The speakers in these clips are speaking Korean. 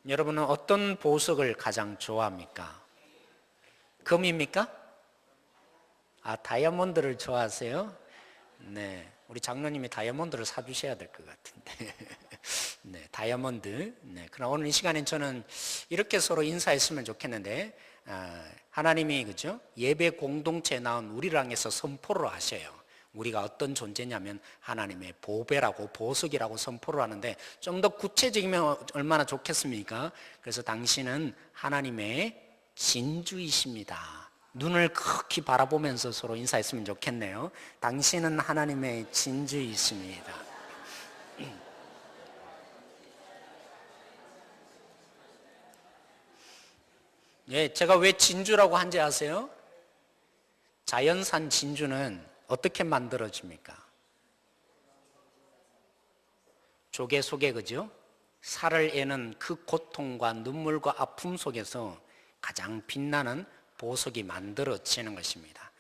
여러분은 어떤 보석을 가장 좋아합니까? 금입니까? 다이아몬드를 좋아하세요? 네, 우리 장로님이 다이아몬드를 사주셔야 될 것 같은데. 네, 다이아몬드. 네, 그럼 오늘 이 시간엔 저는 이렇게 서로 인사했으면 좋겠는데, 하나님이 그죠? 예배 공동체에 나온 우리를 향해서 선포를 하셔요. 우리가 어떤 존재냐면 하나님의 보배라고, 보석이라고 선포를 하는데 좀 더 구체적이면 얼마나 좋겠습니까? 그래서 당신은 하나님의 진주이십니다. 눈을 크게 바라보면서 서로 인사했으면 좋겠네요. 당신은 하나님의 진주이십니다. 예, 제가 왜 진주라고 한지 아세요? 자연산 진주는 어떻게 만들어집니까? 조개 속에 그죠? 살을 에는 그 고통과 눈물과 아픔 속에서 가장 빛나는 보석이 만들어지는 것입니다.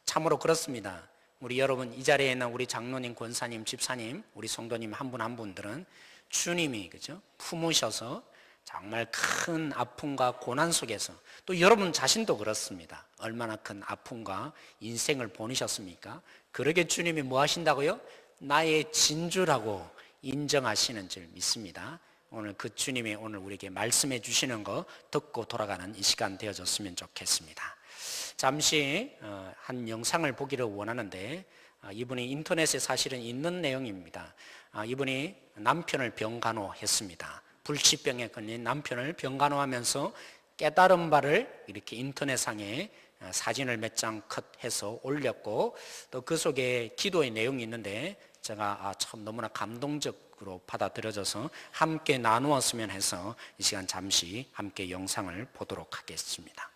참으로 그렇습니다. 우리 여러분, 이 자리에 있는 우리 장로님, 권사님, 집사님, 우리 성도님 한 분 한 분들은 주님이 그죠? 품으셔서 정말 큰 아픔과 고난 속에서, 또 여러분 자신도 그렇습니다. 얼마나 큰 아픔과 인생을 보내셨습니까? 그러게 주님이 뭐 하신다고요? 나의 진주라고 인정하시는 줄 믿습니다. 오늘 그 주님이 오늘 우리에게 말씀해 주시는 거 듣고 돌아가는 이 시간 되어졌으면 좋겠습니다. 잠시 한 영상을 보기를 원하는데, 이분이 인터넷에 사실은 있는 내용입니다. 이분이 남편을 병간호했습니다. 불치병에 걸린 남편을 병간호하면서 깨달은 바를 이렇게 인터넷상에 사진을 몇 장 컷해서 올렸고, 또 그 속에 기도의 내용이 있는데 제가 참 너무나 감동적으로 받아들여져서 함께 나누었으면 해서 이 시간 잠시 함께 영상을 보도록 하겠습니다.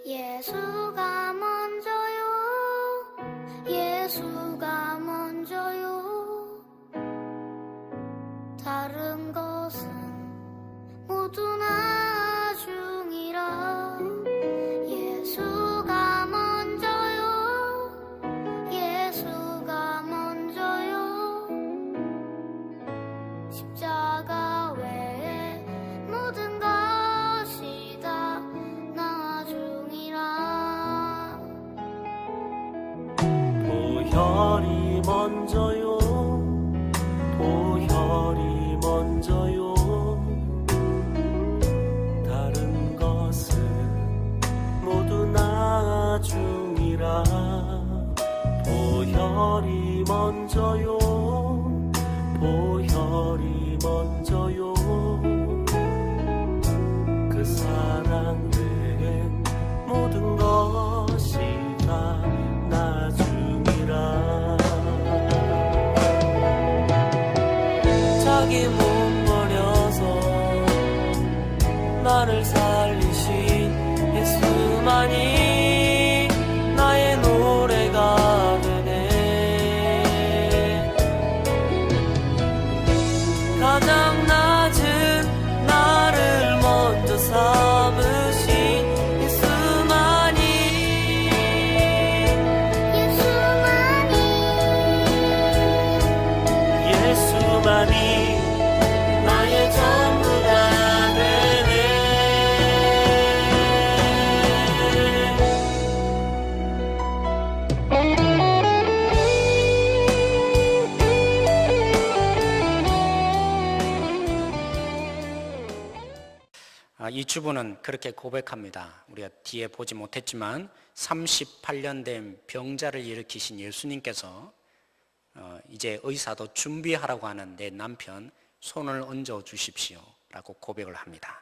예수가 먼저요, 예수가 먼저요. 다른 것은 모두 나중이라. 예수가 먼저요, 예수가 먼저요. 십자가 외에 모든 것이 다 나중이라. 보혈이 먼저요, 보혈이 먼저요. 다른 것은 모두 나중이라. 보혈이 먼저요, 보혈이 먼저요. 그 사랑 외엔 모든 것이 다 나중이라. 자기 몸 버려서 나를 살리신 예수만이 나의 노래가 되네. 가장 낮은 나를 먼저 삼으신 예수만이, 예수만이 나의 전부가 되네. 이 주부는 그렇게 고백합니다. 우리가 뒤에 보지 못했지만 38년 된 병자를 일으키신 예수님께서 이제 의사도 준비하라고 하는 내 남편 손을 얹어 주십시오 라고 고백을 합니다.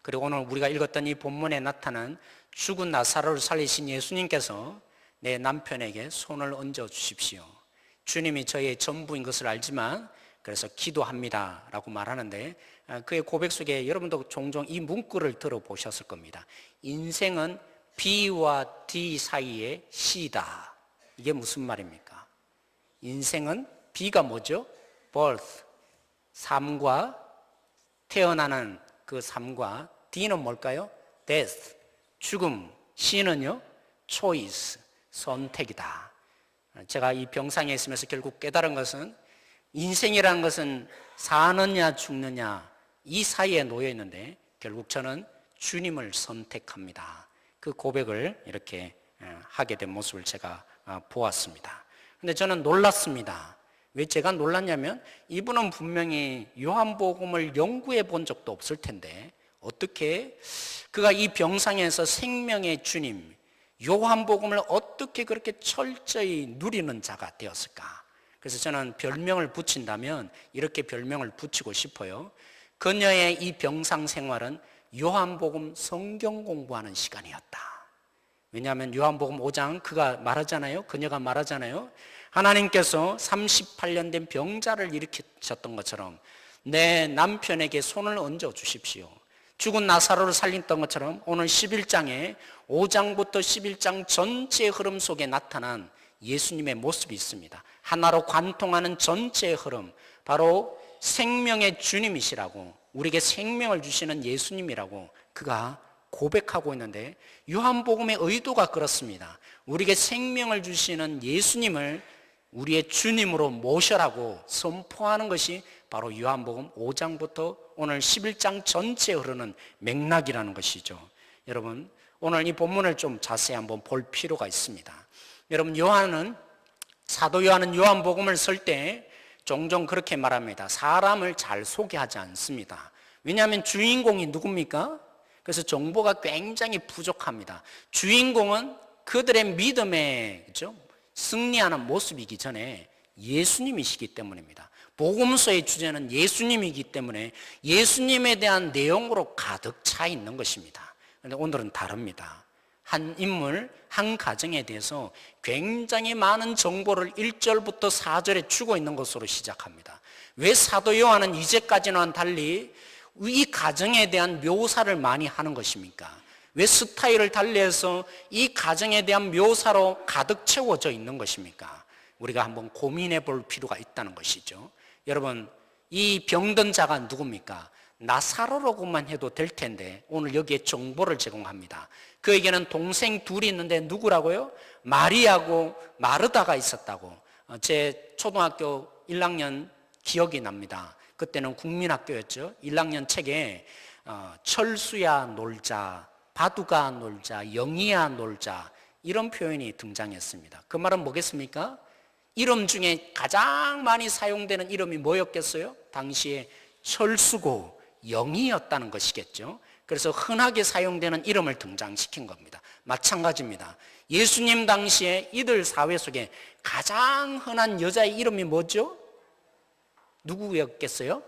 그리고 오늘 우리가 읽었던 이 본문에 나타난 죽은 나사로를 살리신 예수님께서 내 남편에게 손을 얹어 주십시오. 주님이 저의 전부인 것을 알지만 그래서 기도합니다 라고 말하는데, 그의 고백 속에 여러분도 종종 이 문구를 들어보셨을 겁니다. 인생은 B와 D 사이의 C다. 이게 무슨 말입니까? 인생은 B가 뭐죠? birth, 삶과 태어나는 그 삶과 D는 뭘까요? death, 죽음. C는요? choice, 선택이다. 제가 이 병상에 있으면서 결국 깨달은 것은 인생이라는 것은 사느냐 죽느냐 이 사이에 놓여 있는데 결국 저는 주님을 선택합니다. 그 고백을 이렇게 하게 된 모습을 제가 보았습니다. 근데 저는 놀랐습니다. 왜 제가 놀랐냐면 이분은 분명히 요한복음을 연구해 본 적도 없을 텐데 어떻게 그가 이 병상에서 생명의 주님 요한복음을 어떻게 그렇게 철저히 누리는 자가 되었을까? 그래서 저는 별명을 붙인다면 이렇게 별명을 붙이고 싶어요. 그녀의 이 병상 생활은 요한복음 성경 공부하는 시간이었다. 왜냐하면 요한복음 5장 그가 말하잖아요. 그녀가 말하잖아요. 하나님께서 38년 된 병자를 일으키셨던 것처럼 내 남편에게 손을 얹어 주십시오. 죽은 나사로를 살렸던 것처럼 오늘 11장에 5장부터 11장 전체의 흐름 속에 나타난 예수님의 모습이 있습니다. 하나로 관통하는 전체의 흐름, 바로 생명의 주님이시라고, 우리에게 생명을 주시는 예수님이라고 그가 고백하고 있는데 요한복음의 의도가 그렇습니다. 우리에게 생명을 주시는 예수님을 우리의 주님으로 모셔라고 선포하는 것이 바로 요한복음 5장부터 오늘 11장 전체에 흐르는 맥락이라는 것이죠. 여러분, 오늘 이 본문을 좀 자세히 한번 볼 필요가 있습니다. 여러분, 사도 요한은 요한복음을 쓸 때 종종 그렇게 말합니다. 사람을 잘 소개하지 않습니다. 왜냐하면 주인공이 누굽니까? 그래서 정보가 굉장히 부족합니다. 주인공은 그들의 믿음에, 그렇죠? 승리하는 모습이기 전에 예수님이시기 때문입니다. 복음서의 주제는 예수님이기 때문에 예수님에 대한 내용으로 가득 차 있는 것입니다. 그런데 오늘은 다릅니다. 한 인물, 한 가정에 대해서 굉장히 많은 정보를 1절부터 4절에 주고 있는 것으로 시작합니다. 왜 사도 요한은 이제까지는 달리 이 가정에 대한 묘사를 많이 하는 것입니까? 왜 스타일을 달리해서 이 가정에 대한 묘사로 가득 채워져 있는 것입니까? 우리가 한번 고민해 볼 필요가 있다는 것이죠. 여러분, 이 병든 자가 누굽니까? 나사로라고만 해도 될 텐데 오늘 여기에 정보를 제공합니다. 그에게는 동생 둘이 있는데 누구라고요? 마리아고 마르다가 있었다고. 제 초등학교 1학년 기억이 납니다. 그때는 국민학교였죠. 1학년 책에 철수야 놀자, 바두가 놀자, 영희야 놀자 이런 표현이 등장했습니다. 그 말은 뭐겠습니까? 이름 중에 가장 많이 사용되는 이름이 뭐였겠어요? 당시에 철수고 영희였다는 것이겠죠. 그래서 흔하게 사용되는 이름을 등장시킨 겁니다. 마찬가지입니다. 예수님 당시에 이들 사회 속에 가장 흔한 여자의 이름이 뭐죠? 누구였겠어요?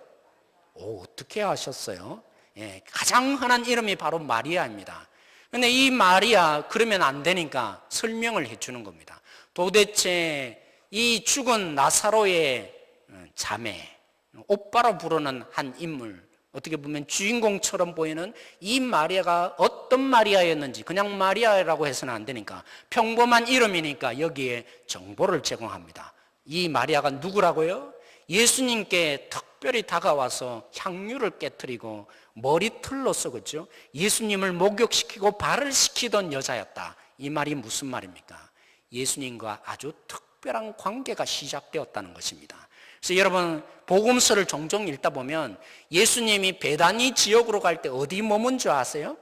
어떻게 아셨어요? 예, 가장 흔한 이름이 바로 마리아입니다. 그런데 이 마리아 그러면 안 되니까 설명을 해주는 겁니다. 도대체 이 죽은 나사로의 자매, 오빠로 부르는 한 인물, 어떻게 보면 주인공처럼 보이는 이 마리아가 어떤 마리아였는지 그냥 마리아라고 해서는 안 되니까 평범한 이름이니까 여기에 정보를 제공합니다. 이 마리아가 누구라고요? 예수님께 특별히 다가와서 향유를 깨뜨리고 머리틀로서 그죠? 예수님을 목욕시키고 발을 씻기던 여자였다. 이 말이 무슨 말입니까? 예수님과 아주 특별한 관계가 시작되었다는 것입니다. 그래서 여러분 복음서를 종종 읽다 보면 예수님이 베다니 지역으로 갈 때 어디 머문 줄 아세요?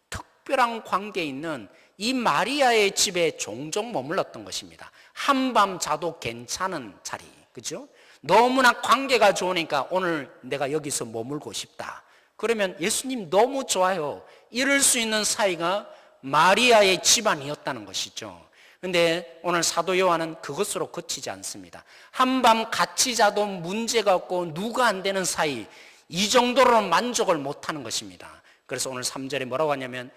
특별한 관계에 있는 이 마리아의 집에 종종 머물렀던 것입니다. 한밤 자도 괜찮은 자리, 그죠? 너무나 관계가 좋으니까 오늘 내가 여기서 머물고 싶다. 그러면 예수님 너무 좋아요. 이럴 수 있는 사이가 마리아의 집안이었다는 것이죠. 그런데 오늘 사도 요한은 그것으로 그치지 않습니다. 한밤 같이 자도 문제가 없고 누가 안 되는 사이, 이 정도로는 만족을 못하는 것입니다. 그래서 오늘 3절에 뭐라고 하냐면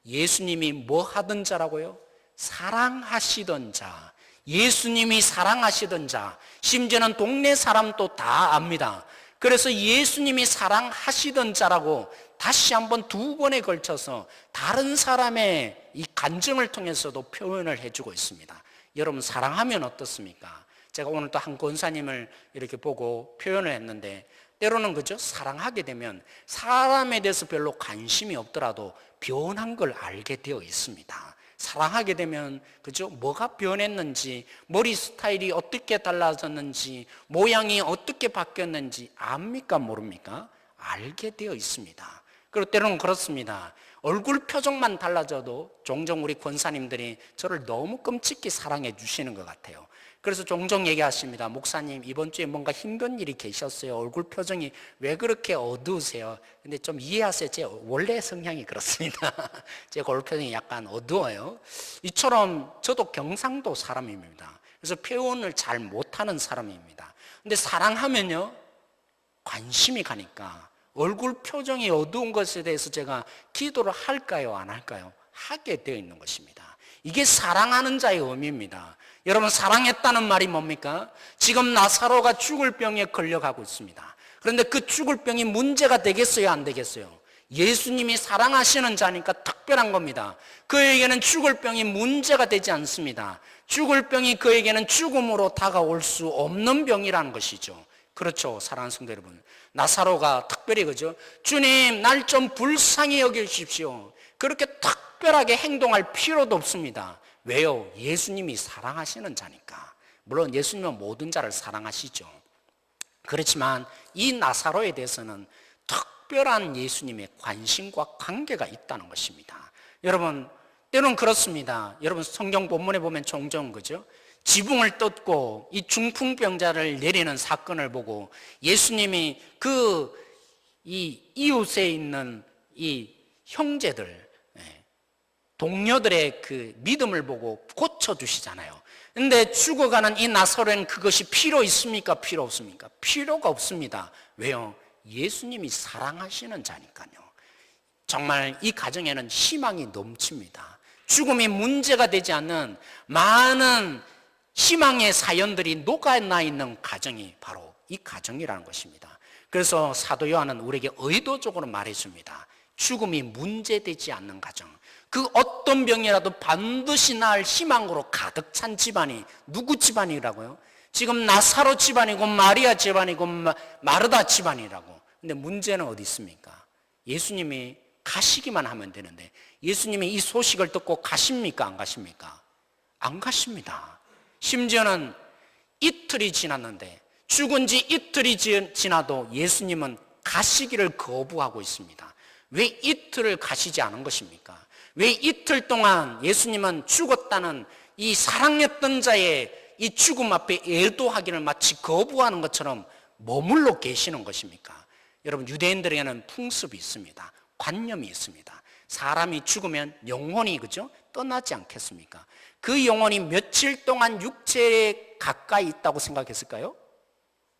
예수님이 뭐 하던 자라고요? 사랑하시던 자. 예수님이 사랑하시던 자. 심지어는 동네 사람도 다 압니다. 그래서 예수님이 사랑하시던 자라고 다시 한번 2번에 걸쳐서 다른 사람의 이 간증을 통해서도 표현을 해주고 있습니다. 여러분 사랑하면 어떻습니까? 제가 오늘 또 한 권사님을 이렇게 보고 표현을 했는데, 때로는 그죠? 사랑하게 되면 사람에 대해서 별로 관심이 없더라도 변한 걸 알게 되어 있습니다. 사랑하게 되면 그죠? 뭐가 변했는지, 머리 스타일이 어떻게 달라졌는지, 모양이 어떻게 바뀌었는지 압니까 모릅니까? 알게 되어 있습니다. 그리고 때로는 그렇습니다. 얼굴 표정만 달라져도 종종 우리 권사님들이 저를 너무 끔찍히 사랑해 주시는 것 같아요. 그래서 종종 얘기하십니다. 목사님, 이번 주에 뭔가 힘든 일이 계셨어요. 얼굴 표정이 왜 그렇게 어두우세요? 근데 좀 이해하세요. 제 원래 성향이 그렇습니다. 제 얼굴 표정이 약간 어두워요. 이처럼 저도 경상도 사람입니다. 그래서 표현을 잘 못하는 사람입니다. 근데 사랑하면요, 관심이 가니까 얼굴 표정이 어두운 것에 대해서 제가 기도를 할까요, 안 할까요? 하게 되어 있는 것입니다. 이게 사랑하는 자의 의미입니다. 여러분, 사랑했다는 말이 뭡니까? 지금 나사로가 죽을 병에 걸려가고 있습니다. 그런데 그 죽을 병이 문제가 되겠어요, 안 되겠어요? 예수님이 사랑하시는 자니까 특별한 겁니다. 그에게는 죽을 병이 문제가 되지 않습니다. 죽을 병이 그에게는 죽음으로 다가올 수 없는 병이라는 것이죠. 그렇죠, 사랑하는 성도 여러분. 나사로가 특별히 그죠? 주님, 날 좀 불쌍히 여겨주십시오. 그렇게 특별하게 행동할 필요도 없습니다. 왜요? 예수님이 사랑하시는 자니까. 물론 예수님은 모든 자를 사랑하시죠. 그렇지만 이 나사로에 대해서는 특별한 예수님의 관심과 관계가 있다는 것입니다. 여러분, 때로는 그렇습니다. 여러분, 성경 본문에 보면 종종 그죠? 지붕을 뜯고 이 중풍병자를 내리는 사건을 보고 예수님이 이 이웃에 있는 이 형제들, 동료들의 그 믿음을 보고 고쳐주시잖아요. 근데 죽어가는 이 나사로는 그것이 필요 있습니까? 필요 없습니까? 필요가 없습니다. 왜요? 예수님이 사랑하시는 자니까요. 정말 이 가정에는 희망이 넘칩니다. 죽음이 문제가 되지 않는 많은 희망의 사연들이 녹아나 있는 가정이 바로 이 가정이라는 것입니다. 그래서 사도 요한은 우리에게 의도적으로 말해줍니다. 죽음이 문제되지 않는 가정, 그 어떤 병이라도 반드시 나을 희망으로 가득 찬 집안이 누구 집안이라고요? 지금 나사로 집안이고 마리아 집안이고 마르다 집안이라고. 근데 문제는 어디 있습니까? 예수님이 가시기만 하면 되는데 예수님이 이 소식을 듣고 가십니까? 안 가십니까? 안 가십니다. 심지어는 이틀이 지났는데, 죽은 지 이틀이 지나도 예수님은 가시기를 거부하고 있습니다. 왜 이틀을 가시지 않은 것입니까? 왜 이틀 동안 예수님은 죽었다는 이 사랑했던 자의 이 죽음 앞에 애도하기를 마치 거부하는 것처럼 머물러 계시는 것입니까? 여러분, 유대인들에게는 풍습이 있습니다. 관념이 있습니다. 사람이 죽으면 영혼이 그죠? 떠나지 않겠습니까? 그 영혼이 며칠 동안 육체에 가까이 있다고 생각했을까요?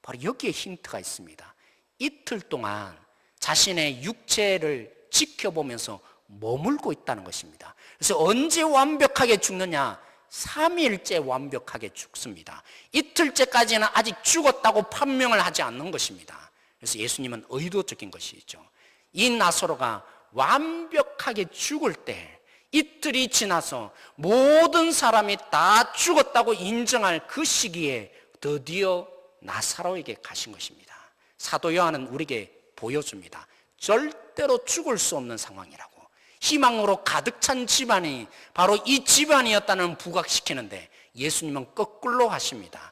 바로 여기에 힌트가 있습니다. 이틀 동안 자신의 육체를 지켜보면서 머물고 있다는 것입니다. 그래서 언제 완벽하게 죽느냐? 3일째 완벽하게 죽습니다. 이틀째까지는 아직 죽었다고 판명을 하지 않는 것입니다. 그래서 예수님은 의도적인 것이죠. 이 나사로가 완벽하게 죽을 때, 이틀이 지나서 모든 사람이 다 죽었다고 인정할 그 시기에 드디어 나사로에게 가신 것입니다. 사도 요한은 우리에게 보여줍니다. 절대로 죽을 수 없는 상황이라고. 희망으로 가득 찬 집안이 바로 이 집안이었다는 부각시키는데 예수님은 거꾸로 하십니다.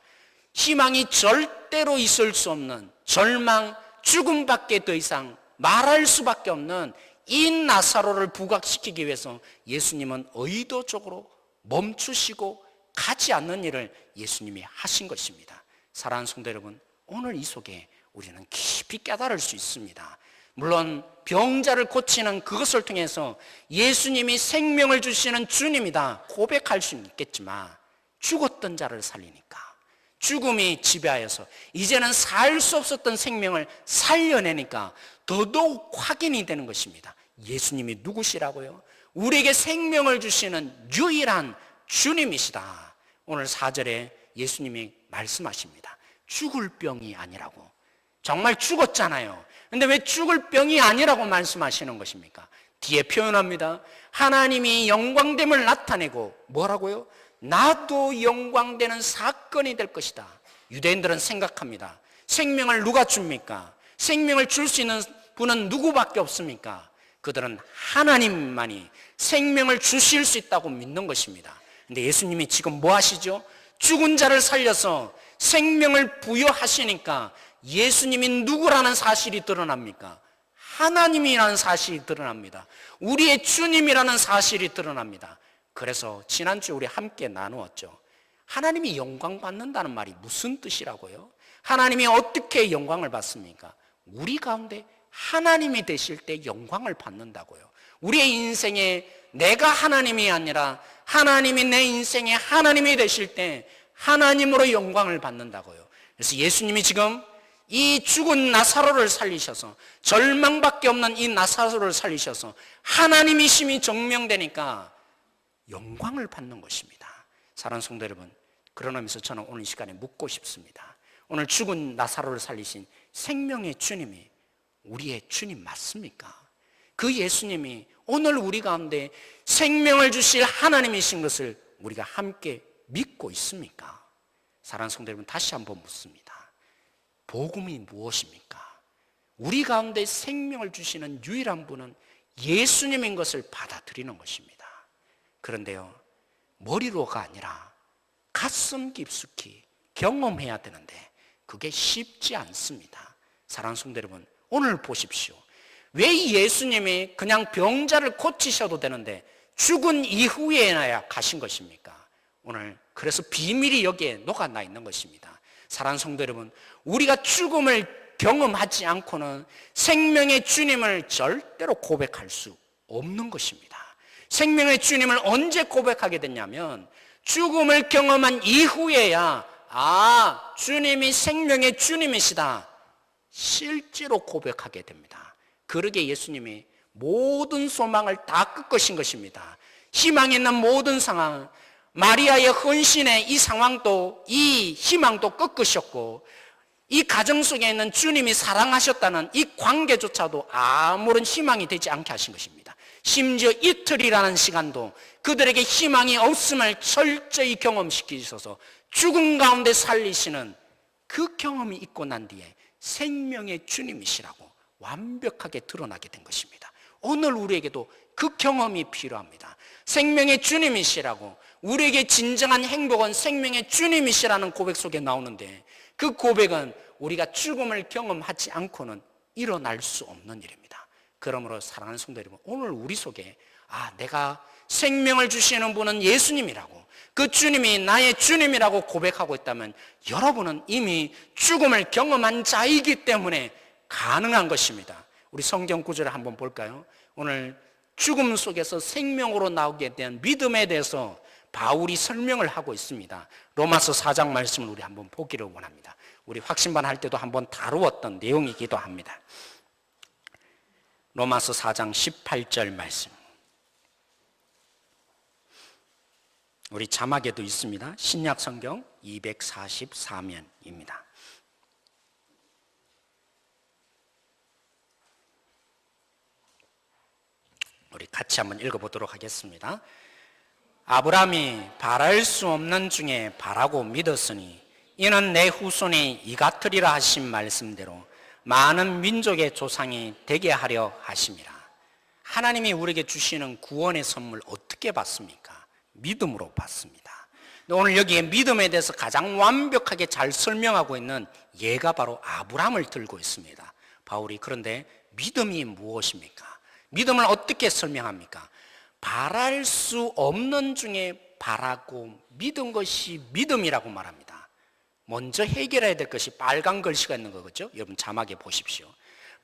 희망이 절대로 있을 수 없는 절망, 죽음밖에 더 이상 말할 수밖에 없는 이 나사로를 부각시키기 위해서 예수님은 의도적으로 멈추시고 가지 않는 일을 예수님이 하신 것입니다. 사랑하는 성도 여러분, 오늘 이 속에 우리는 깊이 깨달을 수 있습니다. 물론 병자를 고치는 그것을 통해서 예수님이 생명을 주시는 주님이다 고백할 수는 있겠지만, 죽었던 자를 살리니까, 죽음이 지배하여서 이제는 살 수 없었던 생명을 살려내니까 더더욱 확인이 되는 것입니다. 예수님이 누구시라고요? 우리에게 생명을 주시는 유일한 주님이시다. 오늘 4절에 예수님이 말씀하십니다. 죽을 병이 아니라고. 정말 죽었잖아요. 근데 왜 죽을 병이 아니라고 말씀하시는 것입니까? 뒤에 표현합니다. 하나님이 영광됨을 나타내고 뭐라고요? 나도 영광되는 사건이 될 것이다. 유대인들은 생각합니다. 생명을 누가 줍니까? 생명을 줄 수 있는 분은 누구밖에 없습니까? 그들은 하나님만이 생명을 주실 수 있다고 믿는 것입니다. 근데 예수님이 지금 뭐 하시죠? 죽은 자를 살려서 생명을 부여하시니까 예수님이 누구라는 사실이 드러납니까? 하나님이라는 사실이 드러납니다. 우리의 주님이라는 사실이 드러납니다. 그래서 지난주에 우리 함께 나누었죠. 하나님이 영광 받는다는 말이 무슨 뜻이라고요? 하나님이 어떻게 영광을 받습니까? 우리 가운데 하나님이 되실 때 영광을 받는다고요. 우리의 인생에 내가 하나님이 아니라 하나님이 내 인생에 하나님이 되실 때 하나님으로 영광을 받는다고요. 그래서 예수님이 지금 이 죽은 나사로를 살리셔서, 절망밖에 없는 이 나사로를 살리셔서 하나님이심이 증명되니까 영광을 받는 것입니다. 사랑하는 성도 여러분, 그런 의미에서 저는 오늘 이 시간에 묻고 싶습니다. 오늘 죽은 나사로를 살리신 생명의 주님이 우리의 주님 맞습니까? 그 예수님이 오늘 우리 가운데 생명을 주실 하나님이신 것을 우리가 함께 믿고 있습니까? 사랑하는 성도 여러분, 다시 한번 묻습니다. 복음이 무엇입니까? 우리 가운데 생명을 주시는 유일한 분은 예수님인 것을 받아들이는 것입니다. 그런데요, 머리로가 아니라 가슴 깊숙이 경험해야 되는데 그게 쉽지 않습니다. 사랑하는 성도 여러분, 오늘 보십시오. 왜 예수님이 그냥 병자를 고치셔도 되는데 죽은 이후에나야 가신 것입니까? 오늘 그래서 비밀이 여기에 녹아나 있는 것입니다. 사랑하는 성도 여러분, 우리가 죽음을 경험하지 않고는 생명의 주님을 절대로 고백할 수 없는 것입니다. 생명의 주님을 언제 고백하게 됐냐면 죽음을 경험한 이후에야 주님이 생명의 주님이시다 실제로 고백하게 됩니다. 그러게 예수님이 모든 소망을 다 꺾으신 것입니다. 희망 있는 모든 상황, 마리아의 헌신의 이 상황도, 이 희망도 꺾으셨고, 이 가정 속에 있는 주님이 사랑하셨다는 이 관계조차도 아무런 희망이 되지 않게 하신 것입니다. 심지어 이틀이라는 시간도 그들에게 희망이 없음을 철저히 경험시키셔서 죽음 가운데 살리시는 그 경험이 있고 난 뒤에 생명의 주님이시라고 완벽하게 드러나게 된 것입니다. 오늘 우리에게도 그 경험이 필요합니다. 생명의 주님이시라고, 우리에게 진정한 행복은 생명의 주님이시라는 고백 속에 나오는데 그 고백은 우리가 죽음을 경험하지 않고는 일어날 수 없는 일입니다. 그러므로 사랑하는 성도 여러분, 오늘 우리 속에 내가 생명을 주시는 분은 예수님이라고, 그 주님이 나의 주님이라고 고백하고 있다면 여러분은 이미 죽음을 경험한 자이기 때문에 가능한 것입니다. 우리 성경 구절을 한번 볼까요? 오늘 죽음 속에서 생명으로 나오게 된 믿음에 대해서 바울이 설명을 하고 있습니다. 로마서 4장 말씀을 우리 한번 보기를 원합니다. 우리 확신반 할 때도 한번 다루었던 내용이기도 합니다. 로마서 4장 18절 말씀, 우리 자막에도 있습니다. 신약 성경 244면입니다. 우리 같이 한번 읽어보도록 하겠습니다. 아브라함이 바랄 수 없는 중에 바라고 믿었으니 이는 내 후손이 이 같으리라 하신 말씀대로 많은 민족의 조상이 되게 하려 하심이라. 하나님이 우리에게 주시는 구원의 선물 어떻게 받습니까? 믿음으로 받습니다. 오늘 여기에 믿음에 대해서 가장 완벽하게 잘 설명하고 있는 예가 바로 아브라함을 들고 있습니다. 바울이 그런데 믿음이 무엇입니까? 믿음을 어떻게 설명합니까? 바랄 수 없는 중에 바라고 믿은 것이 믿음이라고 말합니다. 먼저 해결해야 될 것이 빨간 글씨가 있는 거겠죠? 여러분 자막에 보십시오.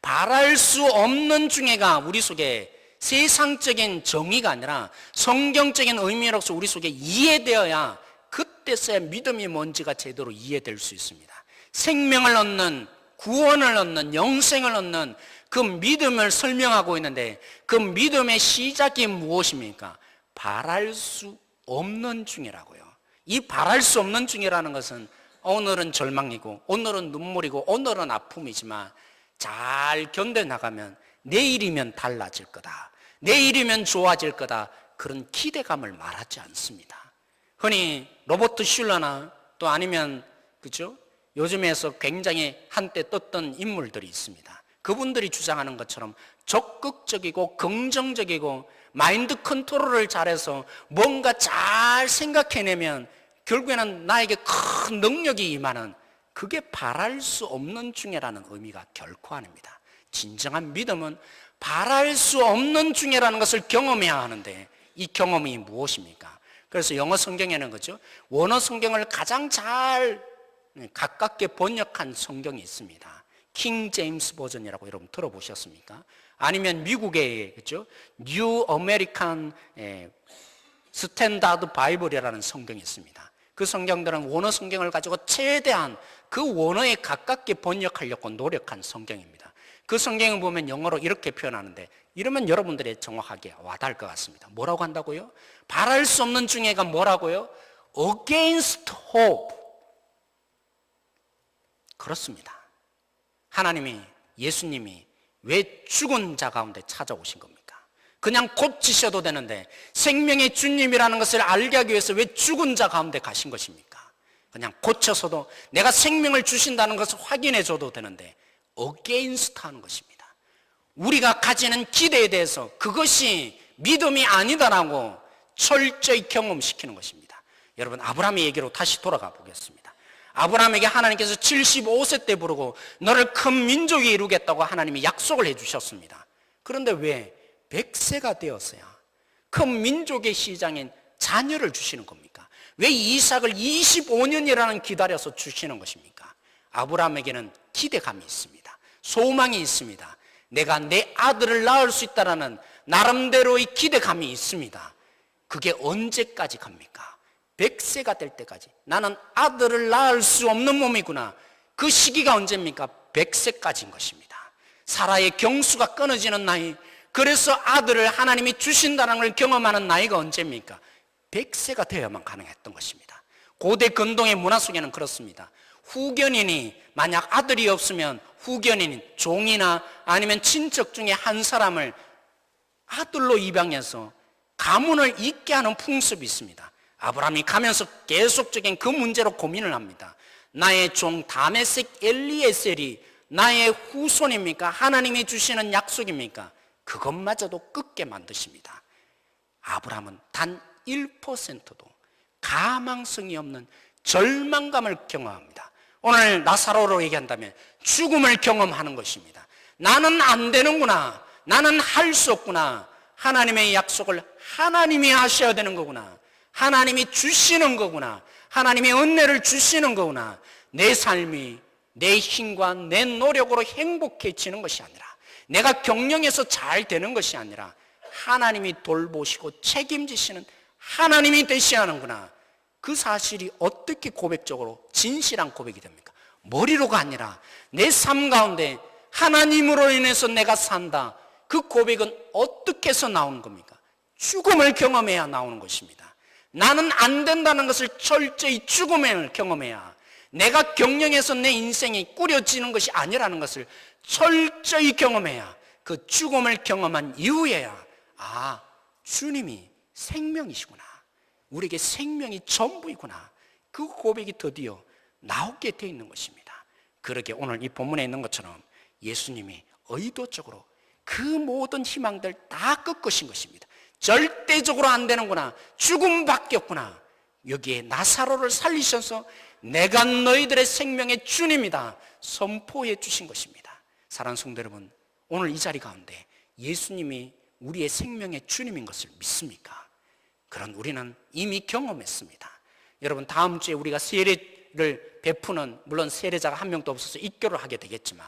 바랄 수 없는 중에가 우리 속에 세상적인 정의가 아니라 성경적인 의미로서 우리 속에 이해되어야 그때서야 믿음이 뭔지가 제대로 이해될 수 있습니다. 생명을 얻는, 구원을 얻는, 영생을 얻는 그 믿음을 설명하고 있는데 그 믿음의 시작이 무엇입니까? 바랄 수 없는 중이라고요. 이 바랄 수 없는 중이라는 것은 오늘은 절망이고 오늘은 눈물이고 오늘은 아픔이지만 잘 견뎌나가면 내일이면 달라질 거다, 내일이면 좋아질 거다, 그런 기대감을 말하지 않습니다. 흔히 로버트 슐러나 또 아니면 그죠? 요즘에서 굉장히 한때 떴던 인물들이 있습니다. 그분들이 주장하는 것처럼 적극적이고 긍정적이고 마인드 컨트롤을 잘해서 뭔가 잘 생각해내면 결국에는 나에게 큰 능력이 임하는, 그게 바랄 수 없는 중에라는 의미가 결코 아닙니다. 진정한 믿음은 바랄 수 없는 중에라는 것을 경험해야 하는데, 이 경험이 무엇입니까? 그래서 영어 성경에는 그죠? 원어 성경을 가장 잘 가깝게 번역한 성경이 있습니다. 킹 제임스 버전이라고 여러분 들어보셨습니까? 아니면 미국의 그죠? 뉴 아메리칸 스탠다드 바이블이라는 성경이 있습니다. 그 성경들은 원어 성경을 가지고 최대한 그 원어에 가깝게 번역하려고 노력한 성경입니다. 그 성경을 보면 영어로 이렇게 표현하는데, 이러면 여러분들이 정확하게 와닿을 것 같습니다. 뭐라고 한다고요? 바랄 수 없는 중에가 뭐라고요? Against hope. 그렇습니다. 하나님이, 예수님이 왜 죽은 자 가운데 찾아오신 겁니까? 그냥 고치셔도 되는데 생명의 주님이라는 것을 알게 하기 위해서 왜 죽은 자 가운데 가신 것입니까? 그냥 고쳐서도 내가 생명을 주신다는 것을 확인해 줘도 되는데 against 하는 것입니다. 우리가 가지는 기대에 대해서 그것이 믿음이 아니다라고 철저히 경험시키는 것입니다. 여러분, 아브라함의 얘기로 다시 돌아가 보겠습니다. 아브라함에게 하나님께서 75세 때 부르고 너를 큰 민족이 이루겠다고 하나님이 약속을 해주셨습니다. 그런데 왜 100세가 되었어야 큰 민족의 시장인 자녀를 주시는 겁니까? 왜 이삭을 25년이라는 기다려서 주시는 것입니까? 아브라함에게는 기대감이 있습니다. 소망이 있습니다. 내가 내 아들을 낳을 수 있다라는 나름대로의 기대감이 있습니다. 그게 언제까지 갑니까? 100세가 될 때까지. 나는 아들을 낳을 수 없는 몸이구나. 그 시기가 언제입니까? 100세까지인 것입니다. 사라의 경수가 끊어지는 나이, 그래서 아들을 하나님이 주신다는 걸 경험하는 나이가 언제입니까? 100세가 되어야만 가능했던 것입니다. 고대 근동의 문화 속에는 그렇습니다. 후견인이 만약 아들이 없으면 후견인, 종이나 아니면 친척 중에 한 사람을 아들로 입양해서 가문을 잇게 하는 풍습이 있습니다. 아브라함이 가면서 계속적인 그 문제로 고민을 합니다. 나의 종 다메섹 엘리에셀이 나의 후손입니까? 하나님이 주시는 약속입니까? 그것마저도 끊게 만드십니다. 아브라함은 단 1%도 가망성이 없는 절망감을 경험합니다. 오늘 나사로로 얘기한다면 죽음을 경험하는 것입니다. 나는 안 되는구나. 나는 할 수 없구나. 하나님의 약속을 하나님이 하셔야 되는 거구나. 하나님이 주시는 거구나. 하나님의 은혜를 주시는 거구나. 내 삶이 내 힘과 내 노력으로 행복해지는 것이 아니라, 내가 경영해서 잘 되는 것이 아니라 하나님이 돌보시고 책임지시는 하나님이 되셔야 하는구나. 그 사실이 어떻게 고백적으로 진실한 고백이 됩니까? 머리로가 아니라 내 삶 가운데 하나님으로 인해서 내가 산다. 그 고백은 어떻게 해서 나오는 겁니까? 죽음을 경험해야 나오는 것입니다. 나는 안 된다는 것을 철저히 죽음을 경험해야, 내가 경영해서 내 인생이 꾸려지는 것이 아니라는 것을 철저히 경험해야, 그 죽음을 경험한 이후에야 아, 주님이 생명이시구나, 우리에게 생명이 전부이구나, 그 고백이 드디어 나오게 되어 있는 것입니다. 그러게 오늘 이 본문에 있는 것처럼 예수님이 의도적으로 그 모든 희망들 다 꺾으신 것입니다. 절대적으로 안 되는구나, 죽음밖에 없구나, 여기에 나사로를 살리셔서 내가 너희들의 생명의 주님이다 선포해 주신 것입니다. 사랑하는 성도 여러분, 오늘 이 자리 가운데 예수님이 우리의 생명의 주님인 것을 믿습니까? 그런 우리는 이미 경험했습니다. 여러분, 다음 주에 우리가 세례를 베푸는, 물론 세례자가 한 명도 없어서 입교를 하게 되겠지만,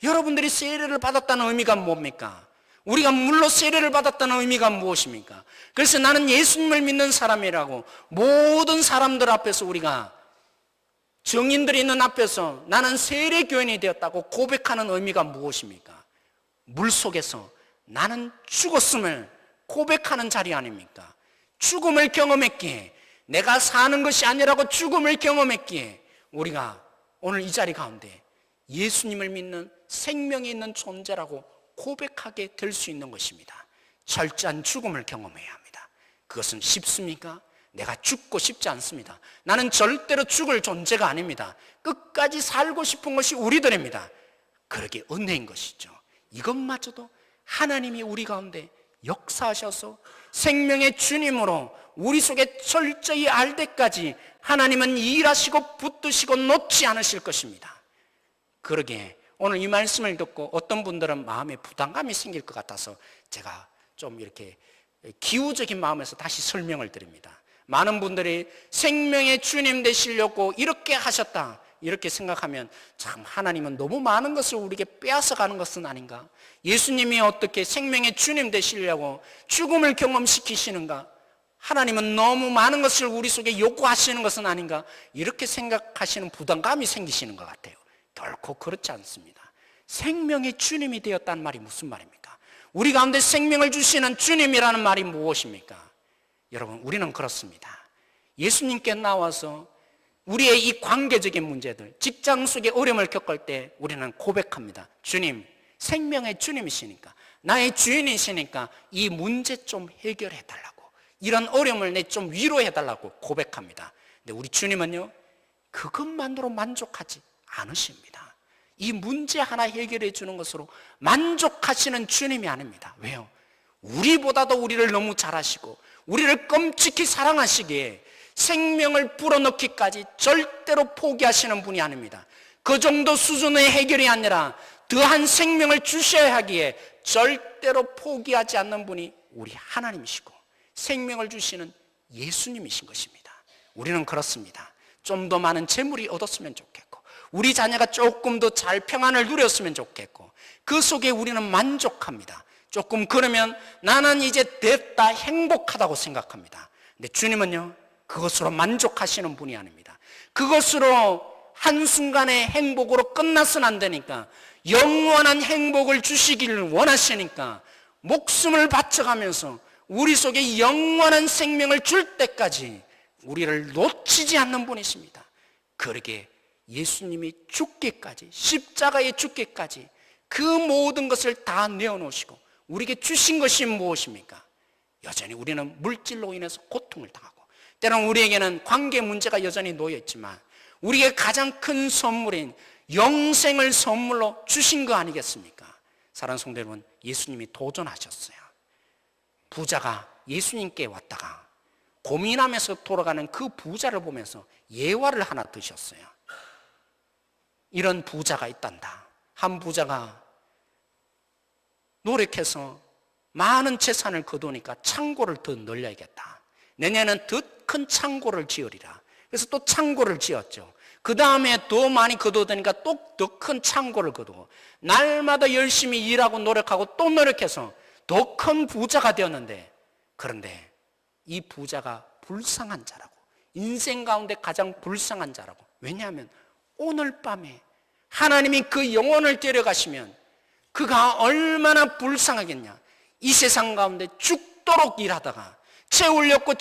여러분들이 세례를 받았다는 의미가 뭡니까? 우리가 물로 세례를 받았다는 의미가 무엇입니까? 그래서 나는 예수님을 믿는 사람이라고 모든 사람들 앞에서, 우리가 증인들이 있는 앞에서 나는 세례교인이 되었다고 고백하는 의미가 무엇입니까? 물 속에서 나는 죽었음을 고백하는 자리 아닙니까? 죽음을 경험했기에, 내가 사는 것이 아니라고 죽음을 경험했기에 우리가 오늘 이 자리 가운데 예수님을 믿는 생명이 있는 존재라고 고백하게 될 수 있는 것입니다. 철저한 죽음을 경험해야 합니다. 그것은 쉽습니까? 내가 죽고 싶지 않습니다. 나는 절대로 죽을 존재가 아닙니다. 끝까지 살고 싶은 것이 우리들입니다. 그러게 은혜인 것이죠. 이것마저도 하나님이 우리 가운데 역사하셔서 생명의 주님으로 우리 속에 철저히 알 때까지 하나님은 일하시고 붙드시고 놓지 않으실 것입니다. 그러게 오늘 이 말씀을 듣고 어떤 분들은 마음에 부담감이 생길 것 같아서 제가 좀 이렇게 기우적인 마음에서 다시 설명을 드립니다. 많은 분들이 생명의 주님 되시려고 이렇게 하셨다 이렇게 생각하면 참 하나님은 너무 많은 것을 우리에게 빼앗아 가는 것은 아닌가? 예수님이 어떻게 생명의 주님 되시려고 죽음을 경험시키시는가? 하나님은 너무 많은 것을 우리 속에 요구하시는 것은 아닌가? 이렇게 생각하시는 부담감이 생기시는 것 같아요. 결코 그렇지 않습니다. 생명의 주님이 되었다는 말이 무슨 말입니까? 우리 가운데 생명을 주시는 주님이라는 말이 무엇입니까? 여러분, 우리는 그렇습니다. 예수님께 나와서 우리의 이 관계적인 문제들, 직장 속의 어려움을 겪을 때 우리는 고백합니다. 주님, 생명의 주님이시니까, 나의 주인이시니까 이 문제 좀 해결해 달라고, 이런 어려움을 내 좀 위로해 달라고 고백합니다. 근데 우리 주님은요, 그것만으로 만족하지 않으십니다. 이 문제 하나 해결해 주는 것으로 만족하시는 주님이 아닙니다. 왜요? 우리보다도 우리를 너무 잘 아시고 우리를 끔찍히 사랑하시기에 생명을 불어넣기까지 절대로 포기하시는 분이 아닙니다. 그 정도 수준의 해결이 아니라 더한 생명을 주셔야 하기에 절대로 포기하지 않는 분이 우리 하나님이시고 생명을 주시는 예수님이신 것입니다. 우리는 그렇습니다. 좀 더 많은 재물이 얻었으면 좋겠고 우리 자녀가 조금 더 잘 평안을 누렸으면 좋겠고 그 속에 우리는 만족합니다. 조금 그러면 나는 이제 됐다, 행복하다고 생각합니다. 근데 주님은요, 그것으로 만족하시는 분이 아닙니다. 그것으로 한순간의 행복으로 끝나서는 안 되니까 영원한 행복을 주시기를 원하시니까 목숨을 바쳐가면서 우리 속에 영원한 생명을 줄 때까지 우리를 놓치지 않는 분이십니다. 그러게 예수님이 죽기까지, 십자가에 죽기까지 그 모든 것을 다 내어놓으시고 우리에게 주신 것이 무엇입니까? 여전히 우리는 물질로 인해서 고통을 당하고 때로는 우리에게는 관계 문제가 여전히 놓여있지만 우리에게 가장 큰 선물인 영생을 선물로 주신 거 아니겠습니까? 사랑하는 성도 여러분, 예수님이 도전하셨어요. 부자가 예수님께 왔다가 고민하면서 돌아가는 그 부자를 보면서 예화를 하나 드셨어요. 이런 부자가 있단다. 한 부자가 노력해서 많은 재산을 거두니까 창고를 더 늘려야겠다. 내년에는 더 큰 창고를 지으리라. 그래서 또 창고를 지었죠. 그 다음에 더 많이 거두더니까 또 더 큰 창고를 거두고 날마다 열심히 일하고 노력하고 또 노력해서 더 큰 부자가 되었는데, 그런데 이 부자가 불쌍한 자라고, 인생 가운데 가장 불쌍한 자라고. 왜냐하면 오늘 밤에 하나님이 그 영혼을 데려가시면 그가 얼마나 불쌍하겠냐. 이 세상 가운데 죽도록 일하다가 채우려고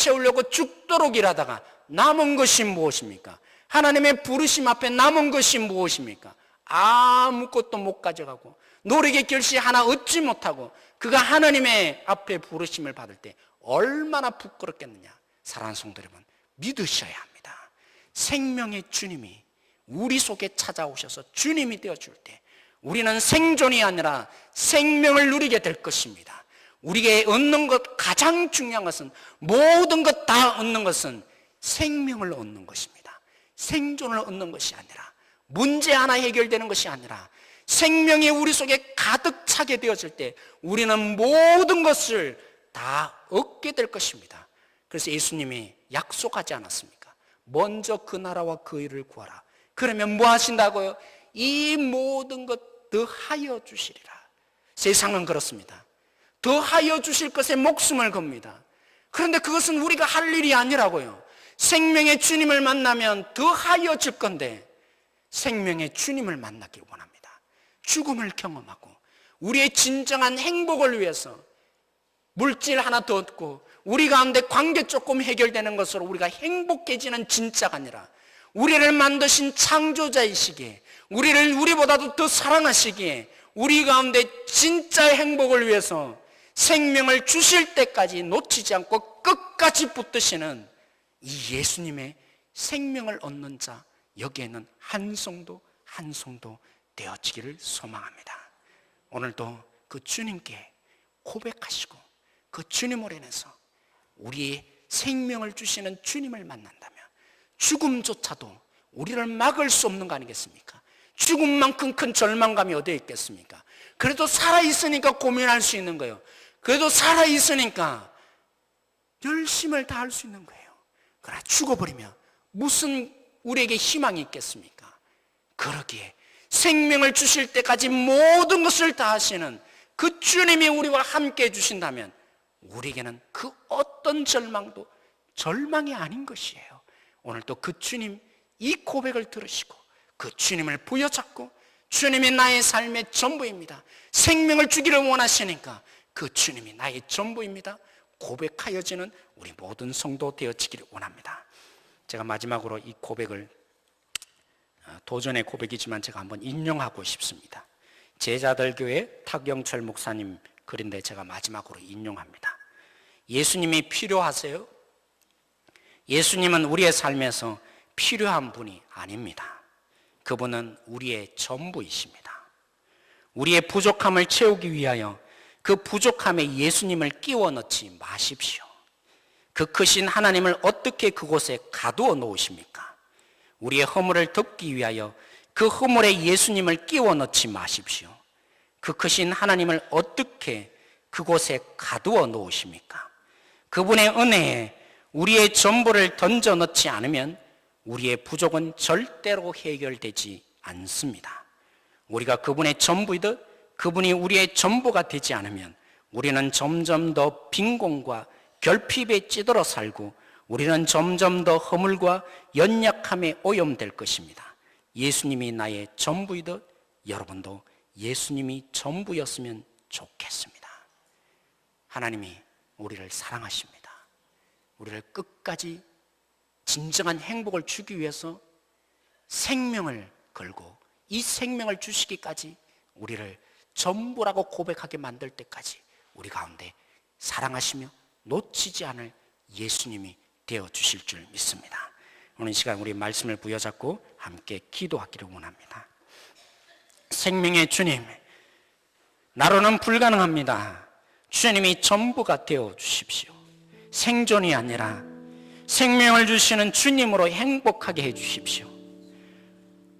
죽도록 일하다가 남은 것이 무엇입니까? 하나님의 부르심 앞에 남은 것이 무엇입니까? 아무것도 못 가져가고 노력의 결실 하나 얻지 못하고 그가 하나님의 앞에 부르심을 받을 때 얼마나 부끄럽겠느냐. 사랑하는 성도 여러분, 믿으셔야 합니다. 생명의 주님이 우리 속에 찾아오셔서 주님이 되어줄 때 우리는 생존이 아니라 생명을 누리게 될 것입니다. 우리에게 얻는 것, 가장 중요한 것은, 모든 것 다 얻는 것은 생명을 얻는 것입니다. 생존을 얻는 것이 아니라, 문제 하나 해결되는 것이 아니라 생명이 우리 속에 가득 차게 되어질 때 우리는 모든 것을 다 얻게 될 것입니다. 그래서 예수님이 약속하지 않았습니까? 먼저 그 나라와 그 일을 구하라. 그러면 뭐 하신다고요? 이 모든 것 더하여 주시리라. 세상은 그렇습니다. 더하여 주실 것에 목숨을 겁니다. 그런데 그것은 우리가 할 일이 아니라고요. 생명의 주님을 만나면 더하여 줄 건데 생명의 주님을 만나길 원합니다. 죽음을 경험하고 우리의 진정한 행복을 위해서 물질 하나 더 얻고 우리 가운데 관계 조금 해결되는 것으로 우리가 행복해지는 진짜가 아니라 우리를 만드신 창조자이시기에, 우리를 우리보다도 더 사랑하시기에 우리 가운데 진짜 행복을 위해서 생명을 주실 때까지 놓치지 않고 끝까지 붙드시는 이 예수님의 생명을 얻는 자 여기에는 한 성도 한 성도 되어지기를 소망합니다. 오늘도 그 주님께 고백하시고 그 주님으로 인해서 우리의 생명을 주시는 주님을 만난다면 죽음조차도 우리를 막을 수 없는 거 아니겠습니까? 죽음만큼 큰 절망감이 어디에 있겠습니까? 그래도 살아있으니까 고민할 수 있는 거예요. 그래도 살아있으니까 열심을 다할 수 있는 거예요. 그러나 죽어버리면 무슨 우리에게 희망이 있겠습니까? 그러기에 생명을 주실 때까지 모든 것을 다 하시는 그 주님이 우리와 함께 해주신다면 우리에게는 그 어떤 절망도 절망이 아닌 것이에요. 오늘 또 그 주님 이 고백을 들으시고 그 주님을 부여잡고 주님이 나의 삶의 전부입니다. 생명을 주기를 원하시니까 그 주님이 나의 전부입니다. 고백하여지는 우리 모든 성도 되어지기를 원합니다. 제가 마지막으로 이 고백을 도전의 고백이지만 제가 한번 인용하고 싶습니다. 제자들 교회 탁영철 목사님 글인데 제가 마지막으로 인용합니다. 예수님이 필요하세요? 예수님은 우리의 삶에서 필요한 분이 아닙니다. 그분은 우리의 전부이십니다. 우리의 부족함을 채우기 위하여 그 부족함에 예수님을 끼워 넣지 마십시오. 그 크신 하나님을 어떻게 그곳에 가두어 놓으십니까? 우리의 허물을 덮기 위하여 그 허물에 예수님을 끼워 넣지 마십시오. 그 크신 하나님을 어떻게 그곳에 가두어 놓으십니까? 그분의 은혜에 우리의 전부를 던져 넣지 않으면 우리의 부족은 절대로 해결되지 않습니다. 우리가 그분의 전부이듯 그분이 우리의 전부가 되지 않으면 우리는 점점 더 빈곤과 결핍에 찌들어 살고 우리는 점점 더 허물과 연약함에 오염될 것입니다. 예수님이 나의 전부이듯 여러분도 예수님이 전부였으면 좋겠습니다. 하나님이 우리를 사랑하십니다. 우리를 끝까지 진정한 행복을 주기 위해서 생명을 걸고 이 생명을 주시기까지 우리를 전부라고 고백하게 만들 때까지 우리 가운데 사랑하시며 놓치지 않을 예수님이 되어주실 줄 믿습니다. 오늘 이 시간 우리 말씀을 부여잡고 함께 기도하기를 원합니다. 생명의 주님, 나로는 불가능합니다. 주님이 전부가 되어주십시오. 생존이 아니라 생명을 주시는 주님으로 행복하게 해주십시오.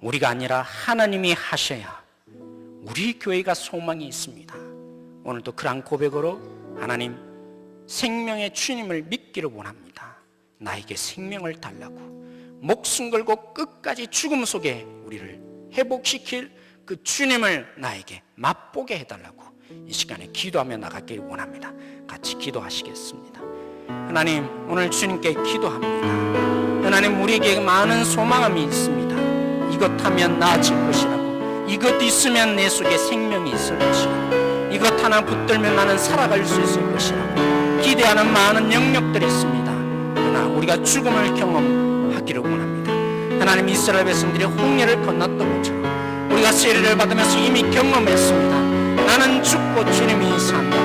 우리가 아니라 하나님이 하셔야 우리 교회가 소망이 있습니다. 오늘도 그러한 고백으로 하나님 생명의 주님을 믿기를 원합니다. 나에게 생명을 달라고 목숨 걸고 끝까지 죽음 속에 우리를 회복시킬 그 주님을 나에게 맛보게 해달라고 이 시간에 기도하며 나가기를 원합니다. 같이 기도하시겠습니다. 하나님, 오늘 주님께 기도합니다. 하나님, 우리에게 많은 소망함이 있습니다. 이것 하면 나아질 것이라고, 이것 있으면 내 속에 생명이 있을 것이라고, 이것 하나 붙들면 나는 살아갈 수 있을 것이라고 기대하는 많은 영역들이 있습니다. 그러나 우리가 죽음을 경험하기를 원합니다. 하나님, 이스라엘 백성들이 홍해를 건넜던 것처럼 우리가 세례를 받으면서 이미 경험했습니다. 나는 죽고 주님이 산다고.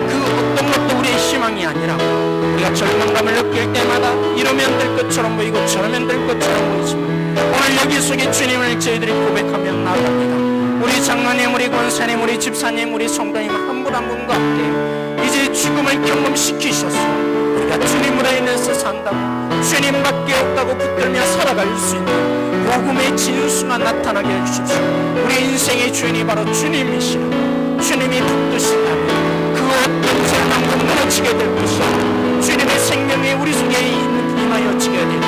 그 어떤 것도 우리의 희망이 아니라고. 우리가 절망감을 느낄 때마다 이러면 될 것처럼 보이고 저러면 될 것처럼 보이지만 오늘 여기 속에 주님을 저희들이 고백하며 나아갑니다. 우리 장로님, 우리 권사님, 우리 집사님, 우리 성도님 한 분 한 분과 함께 이제 죽음을 경험시키셔서 우리가 주님으로 인해서 산다고, 주님밖에 없다고 붙들며 살아갈 수 있는 복음의 진수가 나타나게 해주십시오. 우리 인생의 주인이 바로 주님이시라고, 주님이 붙드신다면 그 어떤 절망도 무너지게 될 것이고 주님의 생명이 우리 속에 임하여지게 될 때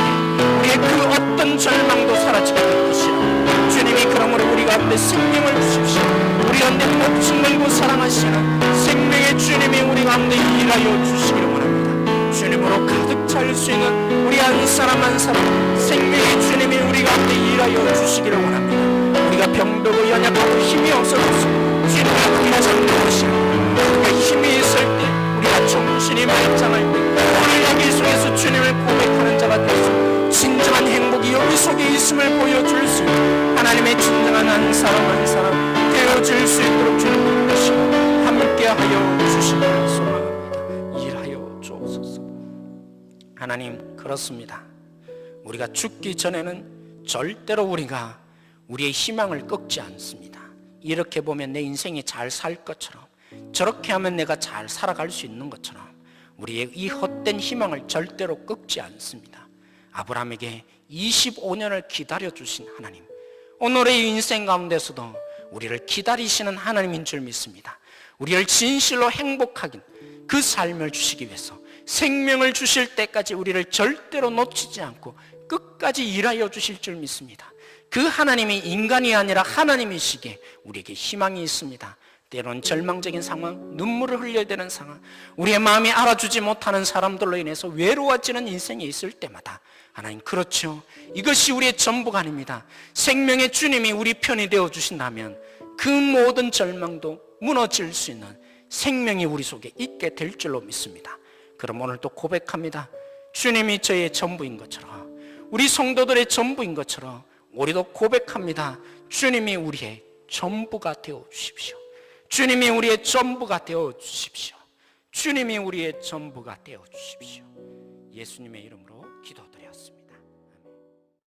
우리의 그 어떤 절망도 사라지게 될 것이라고, 주님이 그러므로 우리 가운데 생명을 주십시오. 우리 가운데 목숨 걸고 사랑하시는 생명의 주님이 우리 가운데 일하여 주시기를 원합니다. 주님으로 가득 찰 수 있는 우리 한 사람 한 사람 생명의 주님이 우리 가운데 일하여 주시기를 원합니다. 우리가 병들고 연약하고 힘이 없어져서 주님을 붙잡는 것이고 우리가 힘이 있을 때 우리가 정신이 말짱할 때 오늘 여기 속에서 주님을 고백하는 자가 되어서 진정한 행복이 여기 속에 있음을 보여줄 수 있는 하나님의 진정한 한 사람 한 사람 되어질 수 있도록 주님 뜻이 함께하여 주시기를 소망합니다. 일하여 주옵소서. 하나님, 그 그렇습니다. 우리가 죽기 전에는 절대로 우리가 우리의 희망을 꺾지 않습니다. 이렇게 보면 내 인생이 잘 살 것처럼, 저렇게 하면 내가 잘 살아갈 수 있는 것처럼 우리의 이 헛된 희망을 절대로 꺾지 않습니다. 아브라함에게 25년을 기다려주신 하나님, 오늘의 인생 가운데서도 우리를 기다리시는 하나님인 줄 믿습니다. 우리를 진실로 행복하게 그 삶을 주시기 위해서 생명을 주실 때까지 우리를 절대로 놓치지 않고 끝까지 일하여 주실 줄 믿습니다. 그 하나님이 인간이 아니라 하나님이시기에 우리에게 희망이 있습니다. 때론 절망적인 상황, 눈물을 흘려야 되는 상황, 우리의 마음이 알아주지 못하는 사람들로 인해서 외로워지는 인생이 있을 때마다 하나님, 그렇죠, 이것이 우리의 전부가 아닙니다. 생명의 주님이 우리 편이 되어 주신다면 그 모든 절망도 무너질 수 있는 생명이 우리 속에 있게 될 줄로 믿습니다. 그럼 오늘도 고백합니다. 주님이 저의 전부인 것처럼, 우리 성도들의 전부인 것처럼 우리도 고백합니다. 주님이 우리의 전부가 되어 주십시오. 주님이 우리의 전부가 되어 주십시오. 주님이 우리의 전부가 되어 주십시오. 예수님의 이름으로 기도드렸습니다.